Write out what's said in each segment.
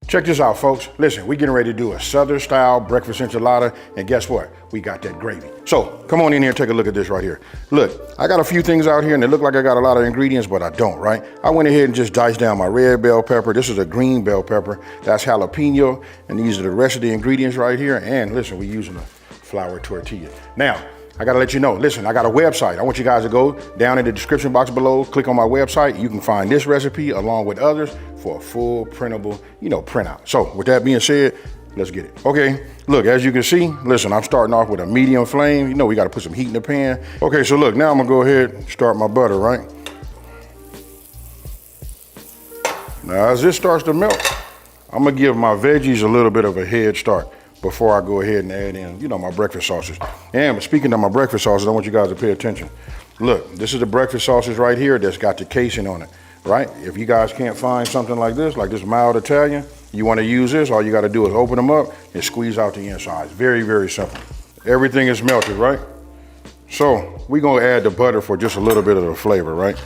Check this out, folks. Listen, we getting ready to do a Southern style breakfast enchilada, and guess what? We got that gravy. So come on in here and take a look at this right here. Look, I got a few things out here and they look like I got a lot of ingredients, but I don't, right? I went ahead and just diced down my red bell pepper. This is a green bell pepper. That's jalapeno, and these are the rest of the ingredients right here. And listen, we're using a flour tortilla. Now, I gotta let you know, listen, I got a website. I want you guys to go down in the description box below, click on my website. You can find this recipe along with others for a full printable, printout. So with that being said, let's get it. Okay, look, as you can see, listen, I'm starting off with a medium flame. We gotta put some heat in the pan. Okay, so look, now I'm gonna go ahead and start my butter, right? Now, as this starts to melt, I'm gonna give my veggies a little bit of a head start before I go ahead and add in, my breakfast sauces. And speaking of my breakfast sauces, I want you guys to pay attention. Look, this is the breakfast sauces right here that's got the casing on it, right? If you guys can't find something like this mild Italian, you want to use this, all you got to do is open them up and squeeze out the insides. Very, very simple. Everything is melted, right? So we're going to add the butter for just a little bit of the flavor, right?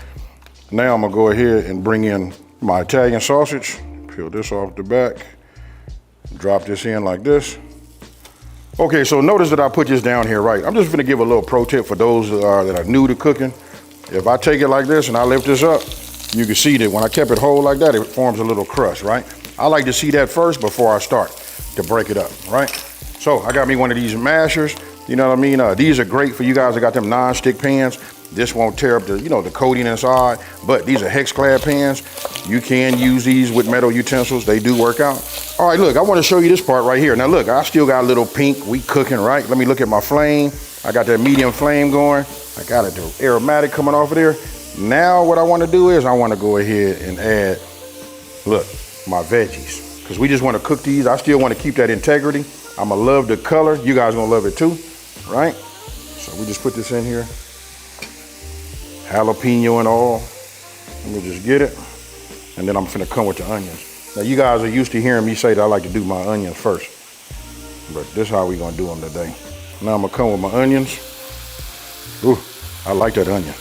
Now I'm going to go ahead and bring in my Italian sausage, peel this off the back. Drop this in like this. Okay, so notice that I put this down here, right? I'm just gonna give a little pro tip for those that are new to cooking. If I take it like this and I lift this up, you can see that when I kept it whole like that, it forms a little crust, right? I like to see that first before I start to break it up, right? So I got me one of these mashers, you know what I mean? These are great for you guys that got them non-stick pans. This won't tear up the, the coating inside, but these are hex-clad pans. You can use these with metal utensils. They do work out. All right, look, I want to show you this part right here. Now look, I still got a little pink. We cooking, right? Let me look at my flame. I got that medium flame going. I got the aromatic coming off of there. Now what I want to do is I want to go ahead and add, look, my veggies. Because we just want to cook these. I still want to keep that integrity. I'm going to love the color. You guys going to love it too, right? So we just put this in here. Jalapeno and all. Let me just get it. And then I'm finna come with the onions. Now you guys are used to hearing me say that I like to do my onions first. But this is how we gonna do them today. Now I'm gonna come with my onions. Ooh, I like that onion.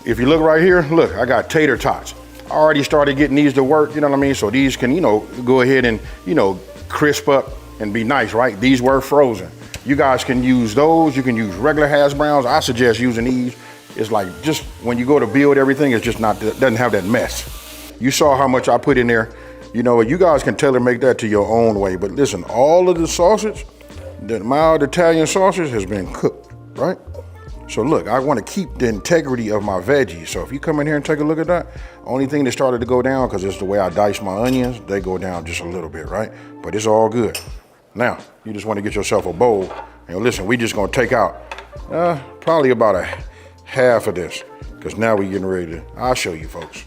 If you look right here, look, I got tater tots. I already started getting these to work, you know what I mean? So these can, go ahead and, crisp up and be nice, right? These were frozen. You guys can use those. You can use regular hash browns. I suggest using these. It's like just when you go to build everything, it's just doesn't have that mess. You saw how much I put in there. You guys can tailor make that to your own way. But listen, all of the sausage, the mild Italian sausage has been cooked, right? So look, I want to keep the integrity of my veggies. So if you come in here and take a look at that, only thing that started to go down, because it's the way I dice my onions, they go down just a little bit, right? But it's all good. Now, you just want to get yourself a bowl. And listen, we just going to take out probably about a half of this, because now we're getting ready to, I'll show you folks.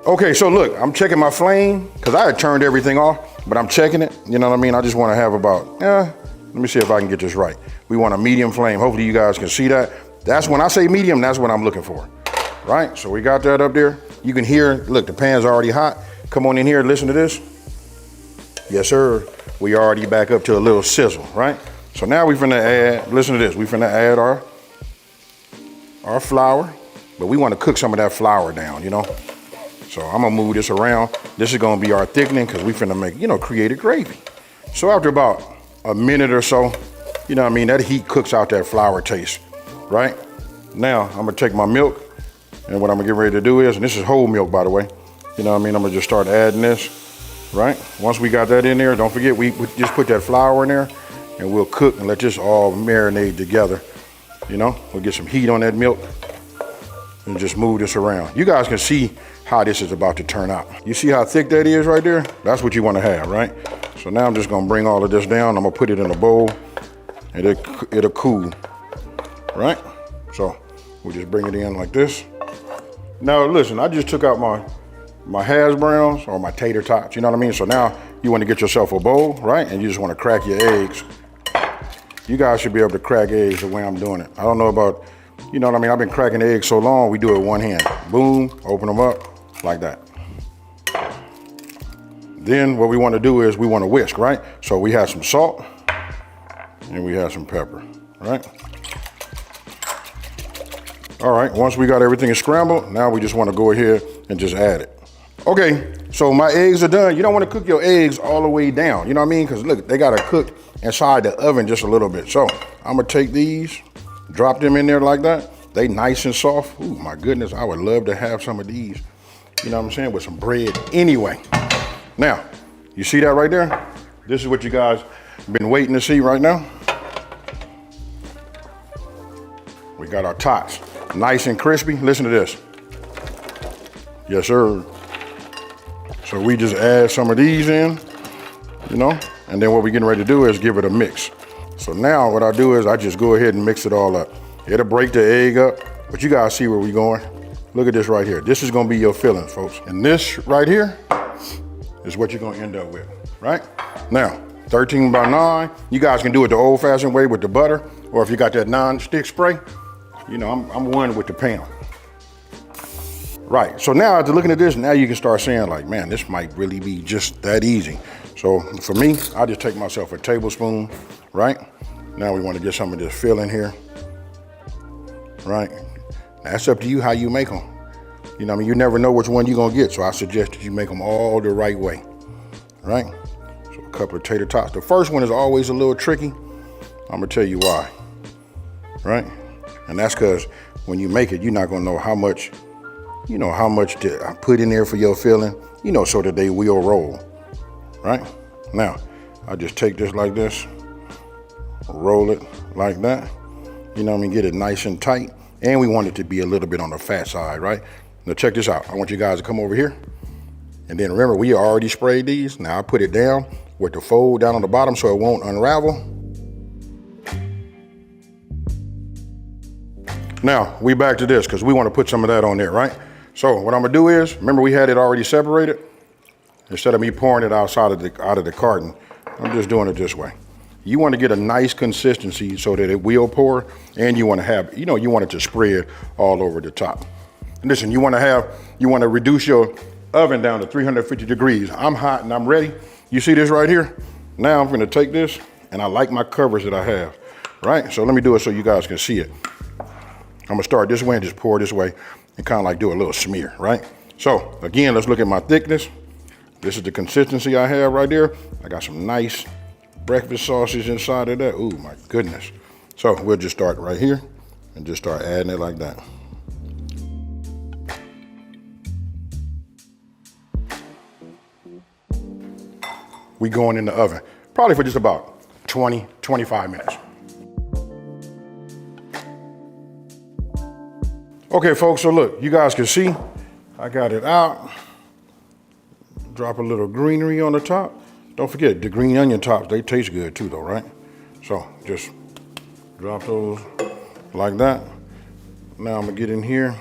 Okay, so look, I'm checking my flame, because I had turned everything off, but I'm checking it, you know what I mean? I just want to have about, let me see if I can get this right. We want a medium flame. Hopefully you guys can see that. That's when I say medium, that's what I'm looking for, right? So we got that up there. You can hear, look, the pan's already hot. Come on in here and listen to this. Yes, sir. We already back up to a little sizzle, right? So now we finna add, listen to this, we finna add our flour, but we wanna cook some of that flour down, So I'm gonna move this around. This is gonna be our thickening, because we finna make, create a gravy. So after about a minute or so, that heat cooks out that flour taste, right? Now I'm gonna take my milk, and what I'm gonna get ready to do is, and this is whole milk, by the way, I'm gonna just start adding this, right? Once we got that in there, don't forget, we just put that flour in there, and we'll cook and let this all marinate together. We'll get some heat on that milk and just move this around. You guys can see how this is about to turn out. You see how thick that is right there? That's what you want to have, right? So now I'm just gonna bring all of this down. I'm gonna put it in a bowl and it'll cool, right? So we'll just bring it in like this. Now listen, I just took out my hash browns or my tater tots, you know what I mean? So now you want to get yourself a bowl, right? And you just want to crack your eggs. You guys should be able to crack eggs the way I'm doing it. I don't know about, you know what I mean? I've been cracking eggs so long, we do it with one hand. Boom, open them up like that. Then what we want to do is we want to whisk, right? So we have some salt and we have some pepper, right? All right, once we got everything scrambled, now we just want to go ahead and just add it. Okay, so my eggs are done. You don't want to cook your eggs all the way down. You know what I mean? Because look, they got to cook inside the oven just a little bit. So I'm going to take these, drop them in there like that. They nice and soft. Ooh, my goodness, I would love to have some of these, you know what I'm saying, with some bread anyway. Now, you see that right there? This is what you guys been waiting to see right now. We got our tots, nice and crispy. Listen to this. Yes, sir. So we just add some of these in, you know, and then what we're getting ready to do is give it a mix. So now what I do is I just go ahead and mix it all up. It'll break the egg up, but you guys see where we're going. Look at this right here. This is gonna be your filling, folks. And this right here is what you're gonna end up with, right? Now, 13 by 9, you guys can do it the old fashioned way with the butter, or if you got that non-stick spray, you know, I'm one with the pan. Right, so now after looking at this, now you can start saying like, man, this might really be just that easy. So for me, I just take myself a tablespoon, right? Now we wanna get some of this filling here, right? That's up to you how you make them. You know what I mean? You never know which one you're gonna get, so I suggest that you make them all the right way, right? So a couple of tater tots. The first one is always a little tricky. I'm gonna tell you why, right? And that's because when you make it, you're not gonna know how much, you know, how much to put in there for your filling, you know, so that they will roll, right? Now, I just take this like this, roll it like that, you know what I mean, get it nice and tight, and we want it to be a little bit on the fat side, right? Now check this out. I want you guys to come over here, and then remember, we already sprayed these. Now I put it down with the fold down on the bottom so it won't unravel. Now, we back to this because we want to put some of that on there, right? So what I'm gonna do is, remember we had it already separated? Instead of me pouring it out of the carton, I'm just doing it this way. You want to get a nice consistency so that it will pour, and you want to have, you know, you want it to spread all over the top. And listen, you want to reduce your oven down to 350 degrees. I'm hot and I'm ready. You see this right here? Now I'm going to take this, and I like my covers that I have, right? So let me do it so you guys can see it. I'm gonna start this way and just pour this way and kind of like do a little smear, right? So again, let's look at my thickness. This is the consistency I have right there. I got some nice breakfast sausage inside of that. Ooh, my goodness. So we'll just start right here and just start adding it like that. We going in the oven, probably for just about 20, 25 minutes. Okay, folks, so look, you guys can see, I got it out. Drop a little greenery on the top. Don't forget, the green onion tops, they taste good too though, right? So just drop those like that. Now I'm gonna get in here,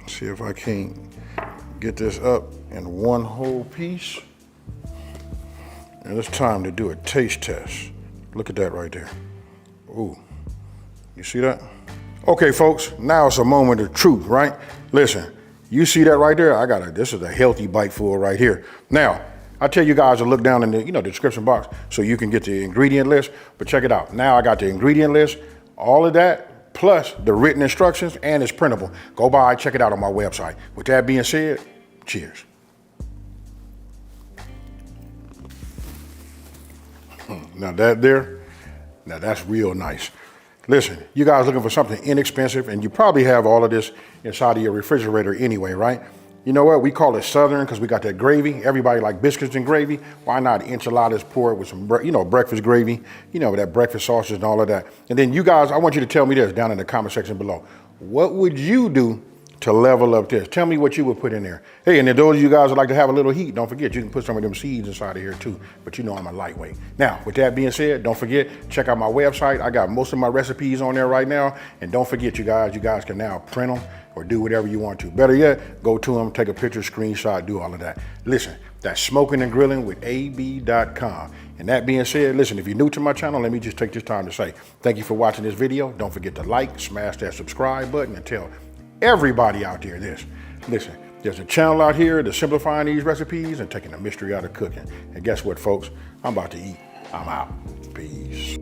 see if I can't get this up in one whole piece. And it's time to do a taste test. Look at that right there. Ooh, you see that? Okay, folks, now it's a moment of truth, right? Listen, you see that right there? This is a healthy bite full right here. Now, I tell you guys to look down in the, the description box so you can get the ingredient list, but check it out. Now I got the ingredient list, all of that, plus the written instructions, and it's printable. Go by, check it out on my website. With that being said, cheers. Now that's real nice. Listen, you guys looking for something inexpensive, and you probably have all of this inside of your refrigerator anyway, right? You know what? We call it Southern because we got that gravy. Everybody like biscuits and gravy. Why not enchiladas poured with some, breakfast gravy, that breakfast sausage and all of that. And then you guys, I want you to tell me this down in the comment section below. What would you do to level up this? Tell me what you would put in there. Hey, and then those of you guys that like to have a little heat, don't forget, you can put some of them seeds inside of here too, but I'm a lightweight. Now, with that being said, don't forget, check out my website. I got most of my recipes on there right now. And don't forget, you guys can now print them or do whatever you want to. Better yet, go to them, take a picture, screenshot, do all of that. Listen, that's Smoking and Grilling with AB.com. And that being said, listen, if you're new to my channel, let me just take this time to say thank you for watching this video. Don't forget to like, smash that subscribe button, and tell everybody out there this. Listen, there's a channel out here that's simplifying these recipes and taking the mystery out of cooking. And guess what, folks? I'm about to eat. I'm out. Peace.